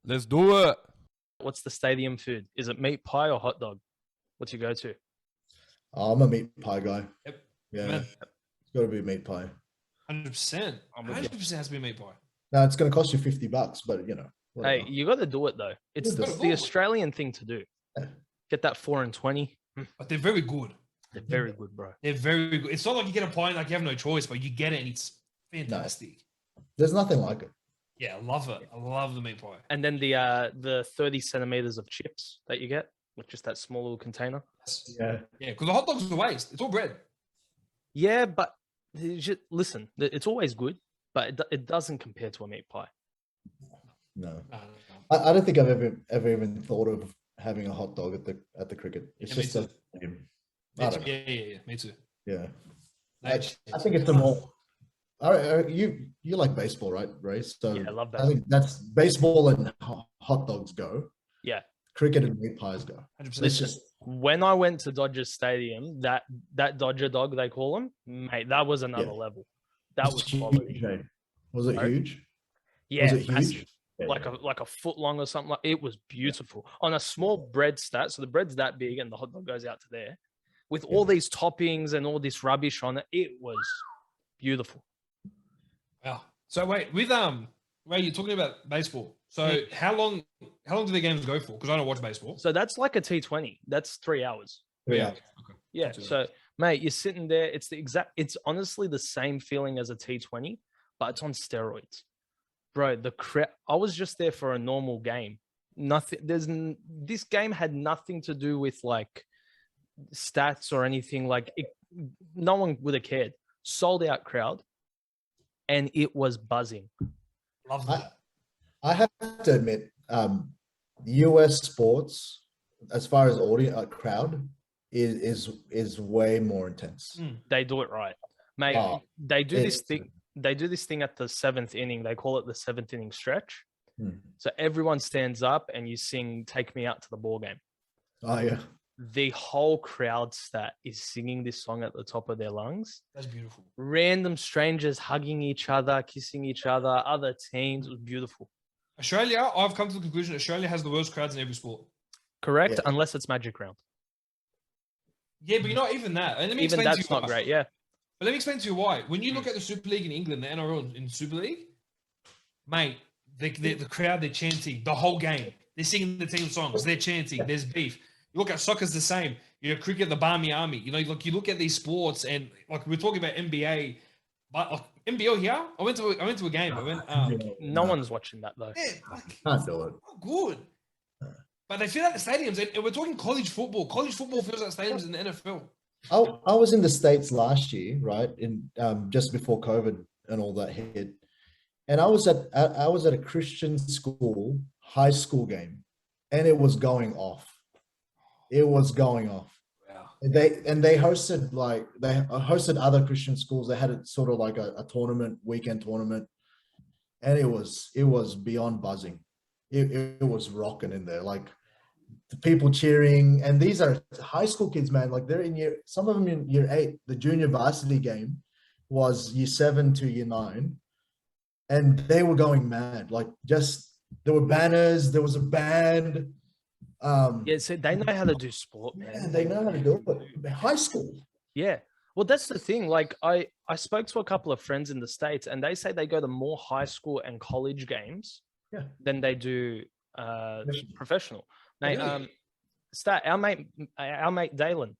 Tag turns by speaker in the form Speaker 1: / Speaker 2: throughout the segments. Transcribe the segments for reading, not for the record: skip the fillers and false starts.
Speaker 1: Let's do it.
Speaker 2: What's the stadium food? Is it meat pie or hot dog? What's your go-to?
Speaker 3: I'm a meat pie guy.
Speaker 4: Yep.
Speaker 3: Yeah,
Speaker 4: Man.
Speaker 3: it's got to be meat pie.
Speaker 4: 100%.
Speaker 2: I'm with you.
Speaker 4: 100% has to be meat pie.
Speaker 3: Now it's going to cost you $50, but you know. Whatever.
Speaker 2: Hey, you got to do it though. It's
Speaker 3: do it.
Speaker 2: the Australian thing to do.
Speaker 3: Yeah.
Speaker 2: Get that 4 and 20.
Speaker 4: But they're very good.
Speaker 2: They're very good, bro.
Speaker 4: They're very good. It's not like you get a pie and like you have no choice, but you get it and it's fantastic.
Speaker 3: There's nothing like it.
Speaker 4: Yeah, I love it. I love the meat pie.
Speaker 2: And then the 30 centimeters of chips that you get with just that small little container.
Speaker 3: Yeah.
Speaker 4: Yeah, because the hot dog's a waste. It's all bread.
Speaker 2: Yeah, but listen, it's always good, but it doesn't compare to a meat pie.
Speaker 3: No.
Speaker 4: No.
Speaker 3: I don't think I've ever even thought of having a hot dog at the cricket. It's
Speaker 4: Yeah,
Speaker 3: just
Speaker 4: me
Speaker 3: I don't know.
Speaker 4: Yeah. Me too.
Speaker 3: Yeah.
Speaker 4: No,
Speaker 3: I think it's the more. You like baseball, right, Ray? So
Speaker 2: Yeah, I love
Speaker 3: I
Speaker 2: that.
Speaker 3: think that's baseball and hot dogs go.
Speaker 2: Yeah.
Speaker 3: Cricket and meat pies go.
Speaker 4: 100%.
Speaker 2: Listen, when I went to Dodger Stadium, that Dodger dog they call him, mate, that was another level. That was quality.
Speaker 3: huge, eh? Was it huge?
Speaker 2: Yeah,
Speaker 3: Was it
Speaker 2: massive.
Speaker 3: huge? Yeah,
Speaker 2: like a foot long or something. It was beautiful on a small bread stat. So the bread's that big, and the hot dog goes out to there, with all these toppings and all this rubbish on it. It was beautiful.
Speaker 4: Wow. So wait, with Ray, you're talking about baseball. So how long do the games go for? Because I don't watch baseball.
Speaker 2: So that's like a T20. That's 3 hours.
Speaker 3: Yeah.
Speaker 4: Okay.
Speaker 2: Yeah.
Speaker 4: Not too
Speaker 2: So mate, you're sitting there. It's honestly the same feeling as a T20, but it's on steroids. Bro, I was just there for a normal game. This game had nothing to do with like stats or anything. Like no one would have cared. Sold out crowd, and it was buzzing.
Speaker 4: Love that.
Speaker 3: I have to admit, US sports, as far as audience crowd, is way more intense.
Speaker 2: They do it right, mate. They do this thing. They do this thing at the 7th inning. They call it the 7th inning stretch. So everyone stands up and you sing "Take Me Out to the Ball Game."
Speaker 3: Oh yeah.
Speaker 2: The whole crowd stat is singing this song at the top of their lungs.
Speaker 4: That's beautiful.
Speaker 2: Random strangers hugging each other, kissing each other, other teams. It was beautiful.
Speaker 4: Australia, I've come to the conclusion Australia has the worst crowds in every sport.
Speaker 2: Correct,
Speaker 3: Yeah.
Speaker 2: unless it's Magic Round.
Speaker 4: Yeah, but you're not even that. And let me
Speaker 2: Even
Speaker 4: explain to
Speaker 2: that's
Speaker 4: you
Speaker 2: not
Speaker 4: why.
Speaker 2: great. Yeah.
Speaker 4: But let me explain to you why. When you look at the Super League in England, the NRL in Super League, mate, the crowd, they're chanting the whole game. They're singing the team songs. They're chanting. There's beef. You look at soccer's the same. You know, cricket, the Barmy Army. You know, like you look at these sports and like we're talking about NBA, but like NBL here, I went to a game.
Speaker 2: No one's watching that though.
Speaker 4: Yeah, like,
Speaker 3: Can't do it.
Speaker 4: not good. But they feel like the stadiums, and we're talking college football. College football feels like stadiums in the NFL.
Speaker 3: I was in the States last year, right? In just before COVID and all that hit. And I was at a Christian school, high school game, and it was going off. It was going off.
Speaker 4: Wow.
Speaker 3: They hosted other Christian schools. They had it sort of like a tournament, weekend tournament, and it was beyond buzzing. It was rocking in there, like the people cheering. And these are high school kids, man. Like they're some of them in year 8. The junior varsity game was year 7 to year 9, and they were going mad. Like there were banners, there was a band.
Speaker 2: Yeah, so they know how to do sport, man.
Speaker 3: Yeah, they know how to do it. High school.
Speaker 2: Yeah. Well, that's the thing. Like I spoke to a couple of friends in the States and they say they go to more high school and college games than they do professional. Mate,
Speaker 4: Really?
Speaker 2: our mate Dalen.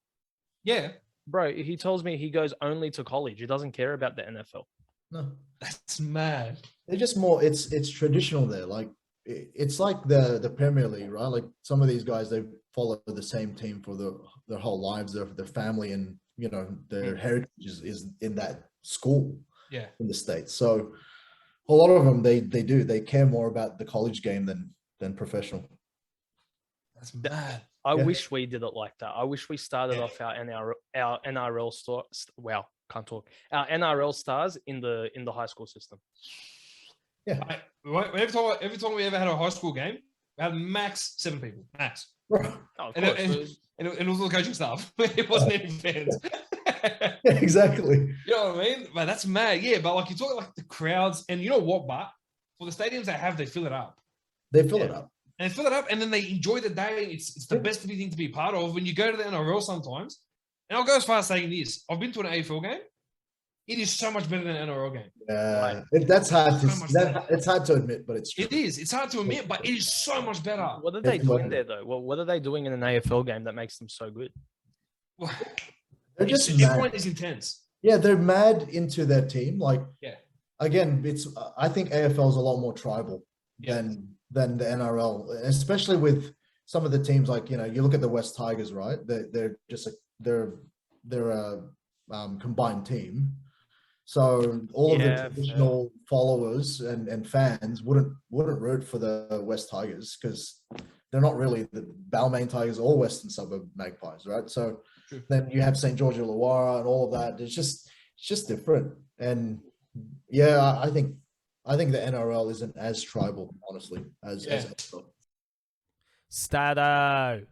Speaker 4: Yeah.
Speaker 2: Bro, he tells me he goes only to college. He doesn't care about the NFL.
Speaker 3: No.
Speaker 4: That's mad.
Speaker 3: They're just more, it's traditional there. Like it's like the Premier League, right? Like some of these guys, they follow the same team for their whole lives, their family, and you know, their heritage is in that school in the States. So a lot of them, they care more about the college game than professional.
Speaker 4: That's mad.
Speaker 2: I wish we did it like that. I wish we started off our NRL store. Wow, can't talk. Our NRL stars in the high school system.
Speaker 3: Yeah.
Speaker 4: Every time we ever had a high school game, we had max 7 people. Max.
Speaker 2: Oh, of
Speaker 4: And
Speaker 2: course.
Speaker 4: it was all the coaching staff. It wasn't any fans.
Speaker 3: Exactly.
Speaker 4: You know what I mean? But that's mad. Yeah, but like you talk like the crowds, and you know what? But for the stadiums they have, they fill it up.
Speaker 3: They fill it up.
Speaker 4: And they fill it up, and then they enjoy the day. It's the
Speaker 3: Yeah.
Speaker 4: best thing to be part of. When you go to the NRL sometimes, and I'll go as far as saying this: I've been to an AFL game. It is so much better than an NRL game.
Speaker 3: Yeah, that's hard to.
Speaker 4: So much better.
Speaker 3: It's hard to admit, but it's true.
Speaker 4: It is. It's hard to admit, but it is so much better.
Speaker 2: What are they
Speaker 3: It's
Speaker 2: doing
Speaker 3: like-
Speaker 2: there though? What are they doing in an AFL game that makes them so good?
Speaker 4: Well,
Speaker 3: They're just
Speaker 4: everyone
Speaker 3: mad.
Speaker 4: is intense.
Speaker 3: Yeah, they're mad into their team. Like,
Speaker 4: Yeah.
Speaker 3: again, I think AFL is a lot more tribal
Speaker 4: Yeah.
Speaker 3: than the NRL, especially with some of the teams. Like, you look at the West Tigers, right? They're just they're a combined team. So all of the
Speaker 2: Yeah,
Speaker 3: traditional followers and fans wouldn't root for the West Tigers because they're not really the Balmain Tigers or Western Suburb Magpies, right? So
Speaker 4: True.
Speaker 3: then you have St. George Illawarra and all of that. It's just different. And yeah, I think the NRL isn't as tribal, honestly, as
Speaker 4: Yeah.
Speaker 3: AFL.
Speaker 2: Stato.